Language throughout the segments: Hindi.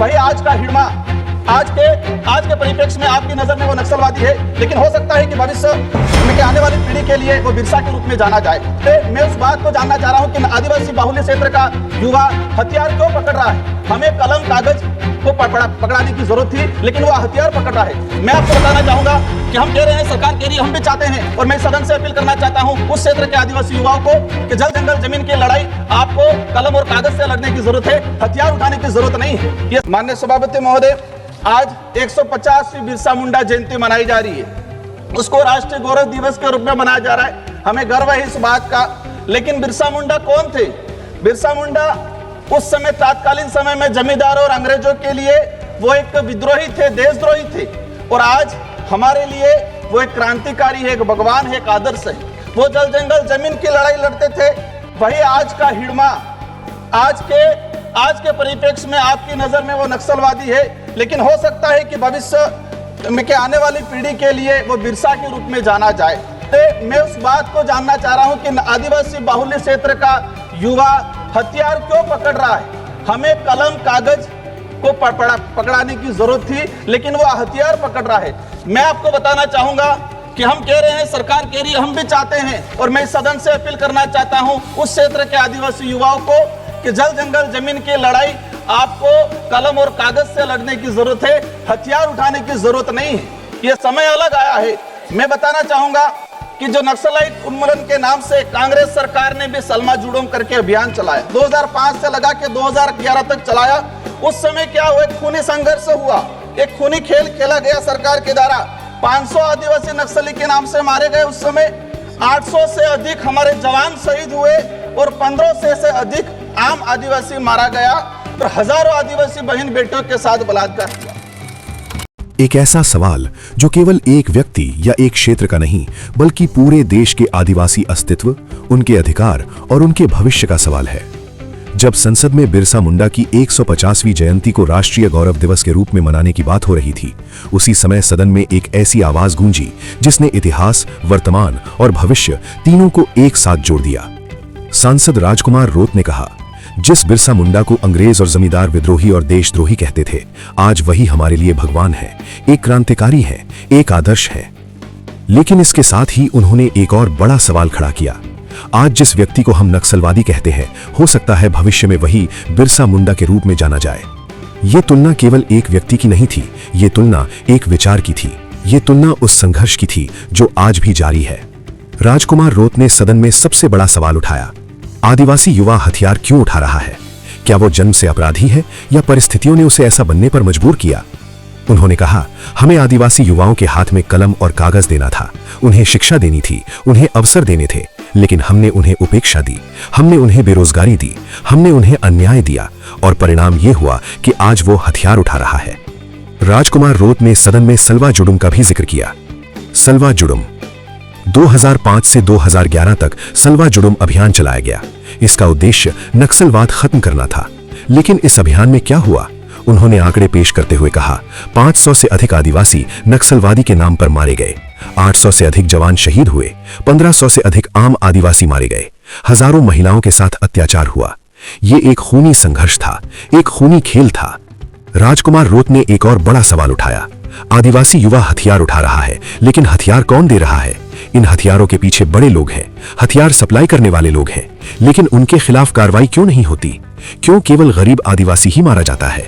वही आज का हिड़मा, आज के परिप्रेक्ष्य में आपकी नजर में वो नक्सलवादी है, लेकिन हो सकता है कि भविष्य में आने वाली पीढ़ी के लिए वो बिरसा के रूप में जाना जाए। तो मैं उस बात को जानना चाह रहा हूँ कि आदिवासी बाहुल्य क्षेत्र का युवा हथियार क्यों पकड़ रहा है? हमें कलम कागज को पकड़ाने की जरूरत थी, लेकिन वो हथियार पकड़ रहा है। मैं आपको बताना चाहूंगा कि हम कह रहे हैं सरकार कह रही है, हम भी चाहते हैं, और मैं सदन से अपील करना चाहता हूं उस क्षेत्र के आदिवासी युवाओं को कि जल जंगल जमीन की लड़ाई आपको कलम और कागज से लड़ने की जरूरत है, हथियार उठाने की जरूरत नहीं है। ये माननीय सभापति महोदय, आज 150वीं बिरसा मुंडा जयंती मनाई जा रही है, उसको राष्ट्रीय गौरव दिवस के रूप में मनाया जा रहा है। हमें गर्व है इस बात का, लेकिन बिरसा मुंडा कौन थे? बिरसा मुंडा उस समय तात्कालीन समय में जमींदार और अंग्रेजों के लिए वो एक विद्रोही थे, देशद्रोही थे, और आज हमारे लिए वो एक क्रांतिकारी है, एक भगवान है, एक आदर्श है। वो जल जंगल जमीन की लड़ाई लड़ते थे। वही आज का हिड़मा, आज के परिप्रेक्ष्य में आपकी नजर में वो नक्सलवादी है, लेकिन हो सकता है कि भविष्य में के आने वाली पीढ़ी के लिए वो बिरसा के रूप में जाना जाए। तो मैं उस बात को जानना चाह रहा हूं कि आदिवासी बाहुल्य क्षेत्र का युवा हथियार क्यों पकड़ रहा है? हमें कलम कागज को पकड़ाने की जरूरत थी, लेकिन वो हथियार पकड़ रहा है। मैं आपको बताना चाहूंगा कि हम कह रहे हैं सरकार कह रही है, हम भी चाहते हैं, और मैं सदन से अपील करना चाहता हूं उस क्षेत्र के आदिवासी युवाओं को कि जल जंगल जमीन की लड़ाई आपको कलम और कागज से लड़ने की जरूरत है, हथियार उठाने की जरूरत नहीं है। ये समय अलग आया है। मैं बताना चाहूंगा कि जो नक्सलाइट उन्मूलन के नाम से कांग्रेस सरकार ने भी सलमा जुड़ोम करके अभियान चलाया, 2005 से लगा के 2011 तक चलाया। उस समय क्या हुआ? एक खूनी संघर्ष हुआ, एक खूनी खेल खेला गया सरकार के द्वारा। 500 आदिवासी नक्सली के नाम से मारे गए। उस समय 800 से अधिक हमारे जवान शहीद हुए और 1500 से अधिक आम आदिवासी मारा गया, और हजारों आदिवासी बहन बेटियों के साथ बलात्कार किया। एक ऐसा सवाल जो केवल एक व्यक्ति या एक क्षेत्र का नहीं, बल्कि पूरे देश के आदिवासी अस्तित्व, उनके अधिकार और उनके भविष्य का सवाल है। जब संसद में बिरसा मुंडा की 150वीं जयंती को राष्ट्रीय गौरव दिवस के रूप में मनाने की बात हो रही थी, उसी समय सदन में एक ऐसी आवाज गूंजी जिसने इतिहास, वर्तमान और भविष्य तीनों को एक साथ जोड़ दिया। सांसद राजकुमार रोत ने कहा, जिस बिरसा मुंडा को अंग्रेज और जमींदार विद्रोही और देशद्रोही कहते थे, आज वही हमारे लिए भगवान है, एक क्रांतिकारी है, एक आदर्श है। लेकिन इसके साथ ही उन्होंने एक और बड़ा सवाल खड़ा किया। आज जिस व्यक्ति को हम नक्सलवादी कहते हैं, हो सकता है भविष्य में वही बिरसा मुंडा के रूप में जाना जाए। ये तुलना केवल एक व्यक्ति की नहीं थी, ये तुलना एक विचार की थी, ये तुलना उस संघर्ष की थी जो आज भी जारी है। राजकुमार रोत ने सदन में सबसे बड़ा सवाल उठाया, आदिवासी युवा हथियार क्यों उठा रहा है? क्या वो जन्म से अपराधी है या परिस्थितियों ने उसे ऐसा बनने पर मजबूर किया? उन्होंने कहा, हमें आदिवासी युवाओं के हाथ में कलम और कागज देना था, उन्हें शिक्षा देनी थी, उन्हें अवसर देने थे, लेकिन हमने उन्हें उपेक्षा दी, हमने उन्हें बेरोजगारी दी, हमने उन्हें अन्याय दिया, और परिणाम यह हुआ कि आज वो हथियार उठा रहा है। राजकुमार रोत ने सदन में सलवा जुडुम का भी जिक्र किया। सलवा जुडुम 2005 से 2011 तक सलवा जुडुम अभियान चलाया गया। इसका उद्देश्य नक्सलवाद खत्म करना था। लेकिन इस अभियान में क्या हुआ? उन्होंने आंकड़े पेश करते हुए कहा, 500 से अधिक आदिवासी नक्सलवादी के नाम पर मारे गए, 800 से अधिक जवान शहीद हुए, 1500 से अधिक आम आदिवासी मारे गए, हजारों महिलाओं के साथ अत्याचार हुआ। ये एक खूनी संघर्ष था, एक खूनी खेल था। राजकुमार रोत ने एक और बड़ा सवाल उठाया, आदिवासी युवा हथियार उठा रहा है, लेकिन हथियार कौन दे रहा है? इन हथियारों के पीछे बड़े लोग हैं, हथियार सप्लाई करने वाले लोग हैं, लेकिन उनके खिलाफ कार्रवाई क्यों नहीं होती? क्यों केवल गरीब आदिवासी ही मारा जाता है?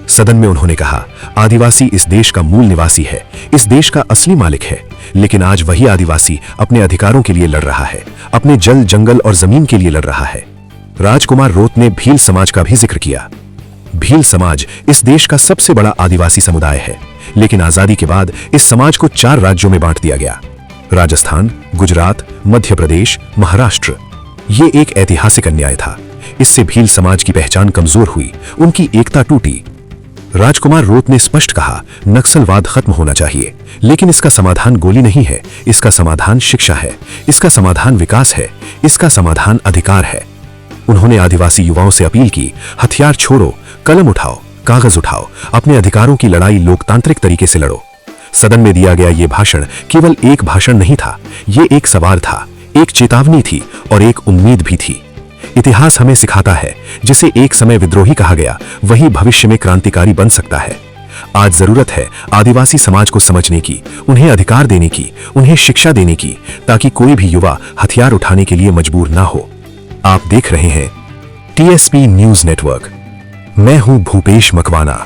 सदन में उन्होंने कहा, आदिवासी इस देश का मूल निवासी है, इस देश का असली मालिक है, लेकिन आज वही आदिवासी अपने अधिकारों के लिए लड़ रहा है, अपने जल, जंगल और जमीन के लिए लड़ रहा है। राजकुमार रोत ने भील समाज का भी जिक्र किया। भील समाज इस देश का सबसे बड़ा आदिवासी समुदाय है, लेकिन आजादी के बाद इस समाज को 4 राज्यों में बांट दिया गया, राजस्थान, गुजरात, मध्य प्रदेश, महाराष्ट्र। ये एक ऐतिहासिक अन्याय था। इससे भील समाज की पहचान कमजोर हुई, उनकी एकता टूटी। राजकुमार रोत ने स्पष्ट कहा, नक्सलवाद खत्म होना चाहिए, लेकिन इसका समाधान गोली नहीं है, इसका समाधान शिक्षा है, इसका समाधान विकास है, इसका समाधान अधिकार है। उन्होंने आदिवासी युवाओं से अपील की, हथियार छोड़ो, कलम उठाओ, कागज उठाओ, अपने अधिकारों की लड़ाई लोकतांत्रिक तरीके से लड़ो। सदन में दिया गया ये भाषण केवल एक भाषण नहीं था, ये एक सवाल था, एक चेतावनी थी और एक उम्मीद भी थी। इतिहास हमें सिखाता है, जिसे एक समय विद्रोही कहा गया वही भविष्य में क्रांतिकारी बन सकता है। आज जरूरत है आदिवासी समाज को समझने की, उन्हें अधिकार देने की, उन्हें शिक्षा देने की, ताकि कोई भी युवा हथियार उठाने के लिए मजबूर ना हो। आप देख रहे हैं TSP न्यूज नेटवर्क। मैं हूं भूपेश मकवाना।